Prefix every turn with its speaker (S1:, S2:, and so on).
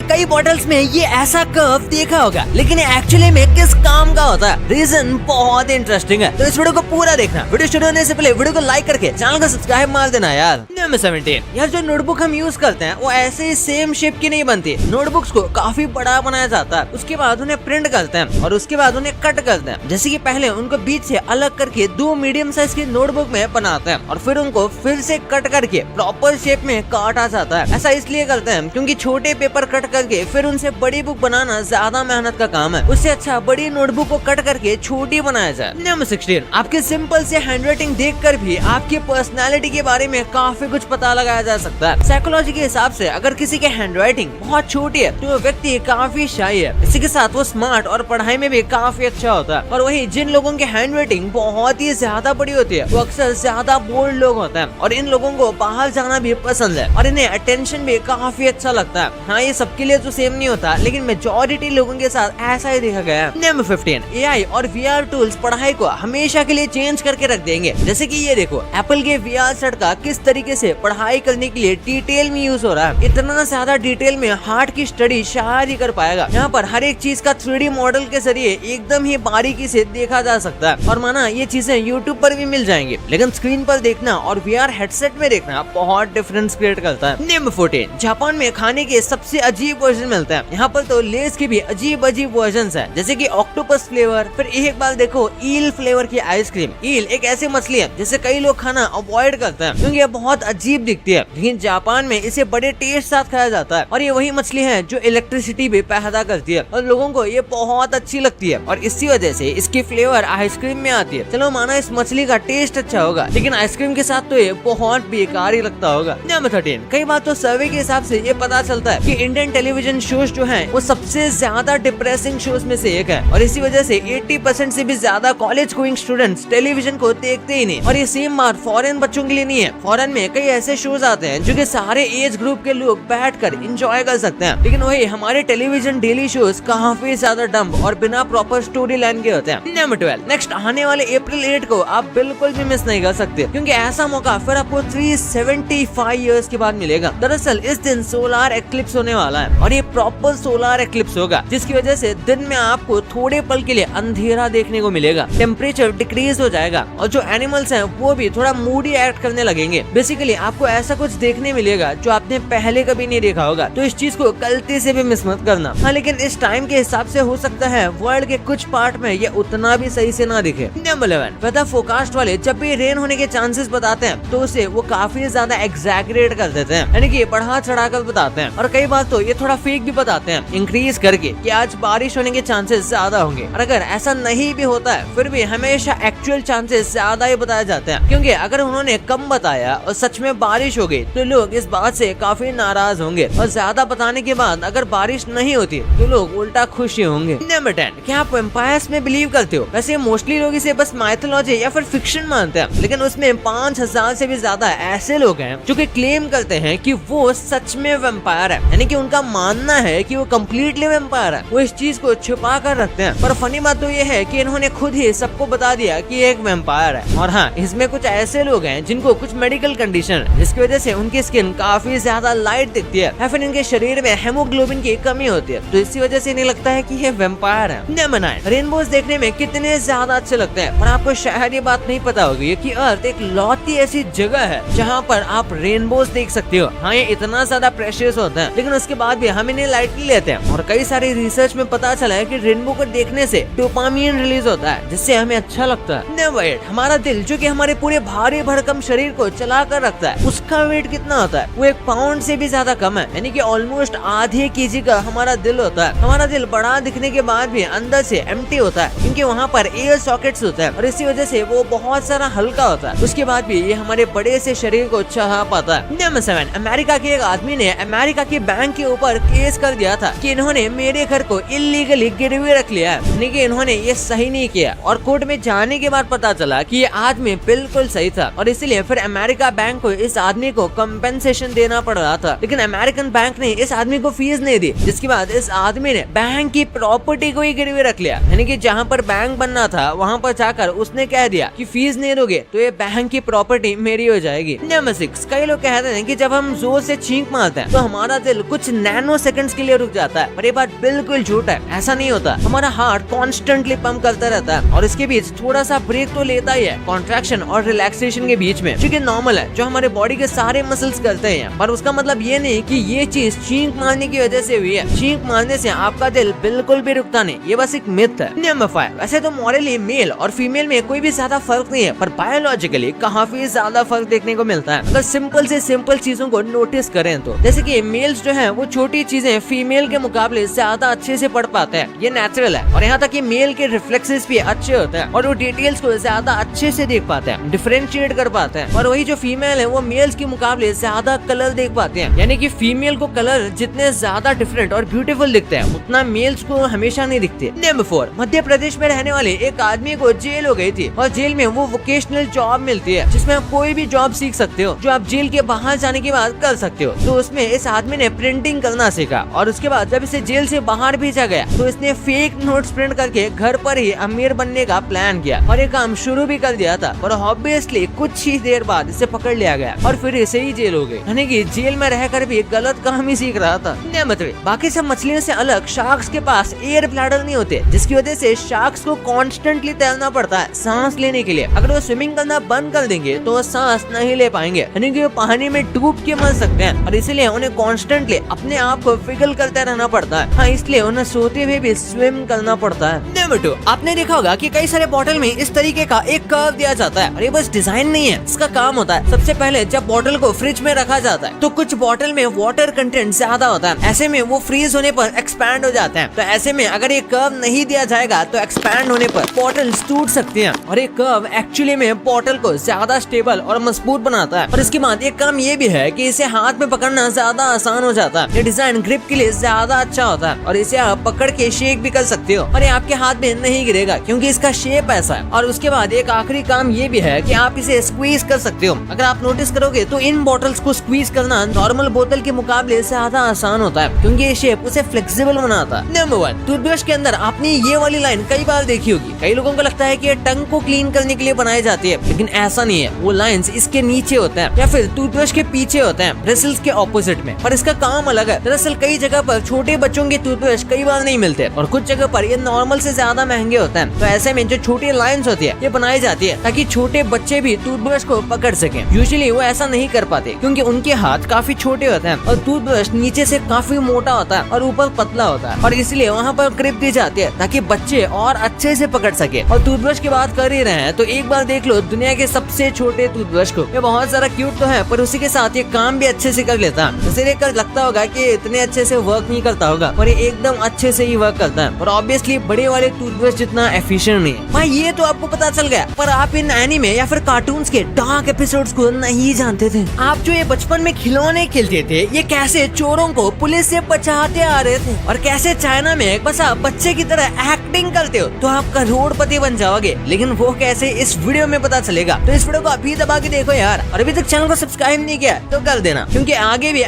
S1: कई बॉटल्स में ये ऐसा कर्व देखा होगा, लेकिन एक्चुअली में किस काम का होता है? रीजन बहुत इंटरेस्टिंग है, तो इस वीडियो को पूरा देखना। वीडियो शुरू होने से पहले वीडियो को लाइक करके चैनल को सब्सक्राइब मार देना यार। नंबर 17, यार जो नोटबुक हम यूज करते हैं वो ऐसे ही सेम शेप की नहीं बनती। नोटबुक्स को काफी बड़ा बनाया जाता है, उसके बाद उन्हें प्रिंट करते हैं और उसके बाद उन्हें कट करते हैं। जैसे कि पहले उनको बीच से अलग करके 2 मीडियम साइज की नोटबुक में बनाते हैं और फिर उनको फिर से कट करके प्रॉपर शेप में काटा जाता है। ऐसा इसलिए करते हैं क्योंकि छोटे पेपर कट करके फिर उनसे बड़ी बुक बनाना ज्यादा मेहनत का काम है। उससे अच्छा बड़ी नोटबुक को कट करके छोटी बनाया जाए। नंबर 16, आपके सिंपल से हैंडराइटिंग देखकर भी आपकी पर्सनालिटी के बारे में काफी कुछ पता लगाया जा सकता है। साइकोलॉजी के हिसाब से अगर किसी की हैंडराइटिंग बहुत छोटी है तो वो व्यक्ति काफी शाई है, इसी के साथ वो स्मार्ट और पढ़ाई में भी काफी अच्छा होता है। और वही जिन लोगों की हैंडराइटिंग बहुत ही ज्यादा बड़ी होती है वो अक्सर ज्यादा बोल्ड लोग होते हैं और इन लोगों को बाहर जाना भी पसंद है और इन्हें अटेंशन भी काफी अच्छा लगता है। हाँ, ये सबके लिए तो सेम नहीं होता, लेकिन मेजॉरिटी लोगों के साथ ऐसा ही देखा गया है। नंबर 15, एआई और वीआर टूल्स पढ़ाई को हमेशा के लिए चेंज करके रख देंगे। जैसे कि ये देखो, एप्पल के वीआर सेट का किस तरीके से पढ़ाई करने के लिए डिटेल में यूज हो रहा है। इतना ज्यादा डिटेल में हार्ट की स्टडी शायद ही कर पाएगा। यहाँ पर हर एक चीज का 3D मॉडल के जरिए एकदम ही बारीकी से देखा जा सकता है और माना ये चीजें यूट्यूब पर भी मिल जाएंगी, लेकिन स्क्रीन पर देखना और वीआर हेडसेट में देखना बहुत डिफरेंस क्रिएट करता है। नंबर 14, जापान में खाने के सबसे अजीब वर्जन मिलते हैं। यहाँ पर तो लेस के भी अजीब अजीब वर्जन है, जैसे कि ऑक्टोपस फ्लेवर। फिर एक बार देखो ईल फ्लेवर की आइसक्रीम। ईल एक ऐसी मछली है जिसे कई लोग खाना अवॉइड करते हैं क्योंकि ये बहुत अजीब दिखती है, लेकिन जापान में इसे बड़े टेस्ट साथ खाया जाता है और ये वही मछली है जो इलेक्ट्रिसिटी भी पैदा करती है और लोगों को ये बहुत अच्छी लगती है और इसी वजह से इसकी फ्लेवर आइसक्रीम में आती है। चलो माना इस मछली का टेस्ट अच्छा होगा, लेकिन आइसक्रीम के साथ तो ये बहुत बेकार ही लगता होगा। नंबर 13, कई बार तो सर्वे के हिसाब से ये पता चलता है कि इंडियन टेलीविजन शोज जो हैं वो सबसे ज्यादा डिप्रेसिंग शोज में से एक है और इसी वजह से 80% से भी ज्यादा कॉलेज गोइंग स्टूडेंट्स टेलीविजन को देखते ही नहीं। और ये सेम बात फॉरेन बच्चों के लिए नहीं है। फॉरेन में कई ऐसे शोज आते हैं जो कि सारे एज ग्रुप के लोग बैठकर एंजॉय कर सकते हैं, लेकिन वही हमारे टेलीविजन डेली शोज काफी ज्यादा डम्ब और बिना प्रॉपर स्टोरी लाइन के होते हैं। नंबर 12, नेक्स्ट आने वाले अप्रैल 8 को आप बिल्कुल भी मिस नहीं कर सकते क्योंकि ऐसा मौका फिर आपको 375 इयर्स के बाद मिलेगा। दरअसल इस दिन सोलर एक्लिप्स होने वाला है और ये प्रॉपर सोलर एक्लिप्स होगा, जिसकी वजह से दिन में आपको थोड़े पल के लिए अंधेरा देखने को मिलेगा। टेम्परेचर डिक्रीज हो जाएगा और जो एनिमल्स हैं वो भी थोड़ा मूडी एक्ट करने लगेंगे। बेसिकली आपको ऐसा कुछ देखने मिलेगा जो आपने पहले कभी नहीं देखा होगा, तो इस चीज को गलती से भी मिस मत करना। हाँ, लेकिन इस टाइम के हिसाब से हो सकता है वर्ल्ड के कुछ पार्ट में ये उतना भी सही से ना दिखे। नंबर 11, वेदर फोरकास्ट वाले जब भी रेन होने के चांसेस बताते हैं तो उसे वो काफी ज्यादा एग्जैगरेट कर देते हैं, यानी कि बढ़ा चढ़ाकर बताते हैं और कई बार तो ये थोड़ा फेक भी बताते हैं, इंक्रीज करके कि आज बारिश होने के चांसेस ज्यादा होंगे। और अगर ऐसा नहीं भी होता है फिर भी हमेशा एक्चुअल चांसेस ज्यादा ही बताए जाते हैं, क्योंकि अगर उन्होंने कम बताया और सच में बारिश हो गई तो लोग इस बात से काफी नाराज होंगे और ज्यादा बताने के बाद अगर बारिश नहीं होती तो लोग उल्टा खुश होंगे। नंबर 10, क्या आप वेम्पायर्स में बिलीव करते हो? वैसे मोस्टली लोग इसे बस माइथोलॉजी या फिर फिक्शन मानते हैं, लेकिन उसमें 5000 से भी ज्यादा ऐसे लोग हैं जो कि क्लेम करते हैं कि वो सच में वेम्पायर है, यानी कि उनका मानना है कि वो कम्प्लीटली वेम्पायर है। वो इस चीज को छुपा कर रखते हैं, पर फनी बात तो ये है कि इन्होंने खुद ही सबको बता दिया कि एक वेम्पायर है। और हाँ, इसमें कुछ ऐसे लोग हैं जिनको कुछ मेडिकल कंडीशन है जिसकी वजह से उनकी स्किन काफी ज्यादा लाइट दिखती है या फिर इनके शरीर में हेमोग्लोबिन की कमी होती है, तो इसी वजह से नहीं लगता है कि ये वेम्पायर है। नंबर 9, रेनबोज देखने में कितने ज्यादा अच्छे लगते हैं, पर आपको शायद ये बात नहीं पता होगी कि अर्थ एक लौती ऐसी जगह है जहाँ पर आप रेनबोज देख सकते हो। हाँ, ये इतना ज्यादा प्रेशियस होता है, लेकिन उसके बाद भी हम इन्हें लाइटली लेते हैं और कई सारी रिसर्च में पता चला है कि रेनबो को देखने से डोपामिन रिलीज होता है जिससे हमें अच्छा लगता है। नंबर 8, हमारा दिल जो कि हमारे पूरे भारी भरकम शरीर को चला कर रखता है, उसका वेट कितना होता है? वो 1 पाउंड से भी ज्यादा कम है, यानी कि ऑलमोस्ट आधे केजी का हमारा दिल होता है। हमारा दिल बड़ा दिखने के बाद भी अंदर से एम्प्टी होता है क्योंकि वहाँ पर एयर सॉकेट्स होता है और इसी वजह से वो बहुत सारा हल्का होता है। उसके बाद भी ये हमारे बड़े से शरीर को चाह पाता है। नंबर 7, अमेरिका के एक आदमी ने अमेरिका के बैंक के ऊपर केस कर दिया था कि इन्होंने मेरे घर को इलीगली गिरवी रख लिया है, यानी कि इन्होंने ये सही नहीं किया और कोर्ट में जाने के बाद पता चला कि ये आदमी बिल्कुल सही था और इसलिए फिर अमेरिका बैंक को इस आदमी को कंपेंसेशन देना पड़ रहा था, लेकिन अमेरिकन बैंक ने इस आदमी को फीस नहीं दी, जिसके बाद इस आदमी ने बैंक की प्रॉपर्टी को ही गिरवी रख लिया, यानी कि जहाँ पर बैंक बनना था वहाँ पर जाकर उसने कह दिया कि फीस नहीं दोगे तो ये बैंक की प्रॉपर्टी मेरी हो जाएगी। नंबर 6, कई लोग कहते हैं कि जब हम जोर से छींक मारते हैं तो हमारा दिल कुछ नैनो सेकंड्स के लिए रुक जाता है। पर ये बात बिल्कुल झूठ है, ऐसा नहीं होता। हमारा हार्ट कॉन्स्टेंटली पंप करता रहता है और इसके बीच थोड़ा सा ब्रेक तो लेता ही है कॉन्ट्रैक्शन और रिलैक्सेशन के बीच में, जो कि नॉर्मल है, जो हमारे बॉडी के सारे मसल्स करते हैं। पर उसका मतलब ये नहीं कि ये चीज छींक मारने की वजह से हुई है। छींक मारने से आपका दिल बिल्कुल भी रुकता नहीं, ये बस एक मिथ है। नंबर 5, वैसे तो मॉरली मेल और फीमेल में कोई भी ज्यादा फर्क नहीं है, पर बायोलॉजिकली काफी ज्यादा फर्क देखने को मिलता है अगर सिंपल से सिंपल चीजों को नोटिस करें तो। जैसे कि मेल्स जो है वो छोटी चीजें फीमेल के मुकाबले ज्यादा अच्छे से पढ़ पाते हैं, ये नेचुरल है। और यहाँ तक कि मेल के रिफ्लेक्सेस भी अच्छे होते हैं और वो डिटेल्स को ज्यादा अच्छे से देख पाते हैं, डिफरेंशिएट कर पाते हैं। और वही जो फीमेल है वो मेल्स के मुकाबले ज्यादा कलर देख पाते हैं, यानी कि फीमेल को कलर जितने ज्यादा डिफरेंट और ब्यूटीफुल दिखते हैं उतना मेल्स को हमेशा नहीं दिखते। नंबर 4, मध्य प्रदेश में रहने वाले एक आदमी को जेल हो गई थी और जेल में वो वोकेशनल जॉब मिलती है जिसमें आप कोई भी जॉब सीख सकते हो जो आप जेल के बाहर जाने के बाद कर सकते हो। तो उसमें इस आदमी ने प्रिंटिंग करना सीखा और उसके बाद जब इसे जेल से बाहर भेजा गया तो इसने फेक नोट्स प्रिंट करके घर पर ही अमीर बनने का प्लान किया और ये काम शुरू भी कर दिया था। और ऑब्वियसली कुछ ही देर बाद इसे पकड़ लिया गया और फिर इसे ही जेल हो गई, यानी कि जेल में रहकर भी गलत काम ही सीख रहा था। मतलब बाकी सब मछलियों से अलग शार्क्स के पास एयर ब्लैडर नहीं होते, जिसकी वजह से शार्क्स को कॉन्स्टेंटली तैरना पड़ता है सांस लेने के लिए। अगर वो स्विमिंग करना बंद कर देंगे तो वो सांस नहीं ले पाएंगे, यानी कि वो पानी में डूब के मर सकते हैं और इसलिए उन्हें कॉन्स्टेंटली अपने आप को फिगल करते रहना पड़ता है। हाँ, इसलिए उन्हें सोते हुए भी स्विम करना पड़ता है। नंबर 2, आपने देखा होगा कि कई सारे बॉटल में इस तरीके का एक कर्व दिया जाता है और ये बस डिजाइन नहीं है, इसका काम होता है। सबसे पहले जब बॉटल को फ्रिज में रखा जाता है तो कुछ बॉटल में वाटर कंटेंट ज्यादा होता है, ऐसे में वो फ्रीज होने पर एक्सपैंड हो जाते हैं। तो ऐसे में अगर ये कर्व नहीं दिया जाएगा तो एक्सपैंड होने पर बॉटल्स टूट सकती हैं और ये कर्व एक्चुअली में बॉटल को ज्यादा स्टेबल और मजबूत बनाता है। और इसके बाद एक काम ये भी है कि इसे हाथ में पकड़ना ज्यादा आसान हो जाता है। ये डिजाइन ग्रिप के लिए ज्यादा अच्छा होता है और इसे आप पकड़ के शेक भी कर सकते हो और ये आपके हाथ में नहीं गिरेगा क्योंकि इसका शेप ऐसा है। और उसके बाद एक आखिरी काम ये भी है कि आप इसे स्क्वीज कर सकते हो। अगर आप नोटिस करोगे तो इन बॉटल्स को स्क्वीज करना नॉर्मल बोतल के मुकाबले ज्यादा आसान होता है क्योंकि ये शेप उसे फ्लेक्सिबल बनाता है। नंबर 1, टूथब्रश के अंदर आपने ये वाली लाइन कई बार देखी होगी। कई लोगों को लगता है कि ये टंग को क्लीन करने के लिए बनाई जाती है, लेकिन ऐसा नहीं है। वो लाइंस इसके नीचे होते हैं या फिर टूथब्रश के पीछे होते हैं, ब्रिसल्स के ऑपोजिट में, पर इसका काम अलग है। दरअसल कई जगह पर छोटे बच्चों के टूथब्रश कई बार नहीं मिलते और कुछ जगह पर ये नॉर्मल से ज्यादा महंगे होते हैं। तो ऐसे में जो छोटी लाइंस होती है ये बनाई जाती है ताकि छोटे बच्चे भी टूथब्रश को पकड़ सकें। यूजुअली वो ऐसा नहीं कर पाते क्योंकि उनके हाथ काफी छोटे होते हैं और टूथब्रश नीचे से काफी मोटा होता है और ऊपर पतला होता है और इसलिए वहाँ पर ग्रिप दी जाती है ताकि बच्चे और अच्छे से पकड़ सके। और टूथब्रश की बात कर ही रहे हैं तो एक बार देख लो दुनिया के सबसे छोटे टूथब्रश को। ये बहुत सारा क्यूट तो है पर उसी के साथ ये काम भी अच्छे से कर लेता है। इसे देखकर लगता होगा कि इतने अच्छे से वर्क नहीं करता होगा, पर ये एकदम अच्छे से ही वर्क करता है और ऑब्वियसली बड़े वाले टूथब्रश जितना एफिशिएंट नहीं है। भाई ये तो आपको पता चल गया, पर आप इन एनीमे या फिर कार्टून्स के डार्क एपिसोड्स को नहीं जानते थे। आप जो ये बचपन में खिलौने खेलते थे, ये कैसे चोरों को पुलिस से बचाते आ रहे थे और कैसे चाइना में बस आप बच्चे की तरह एक्टिंग करते हो तो आप करोड़पति बन जाओगे, लेकिन वो कैसे इस वीडियो में पता चलेगा। तो इस वीडियो को अभी दबा के देखो यार, और अभी तक चैनल को सब्सक्राइब नहीं किया तो कर देना क्योंकि आगे भी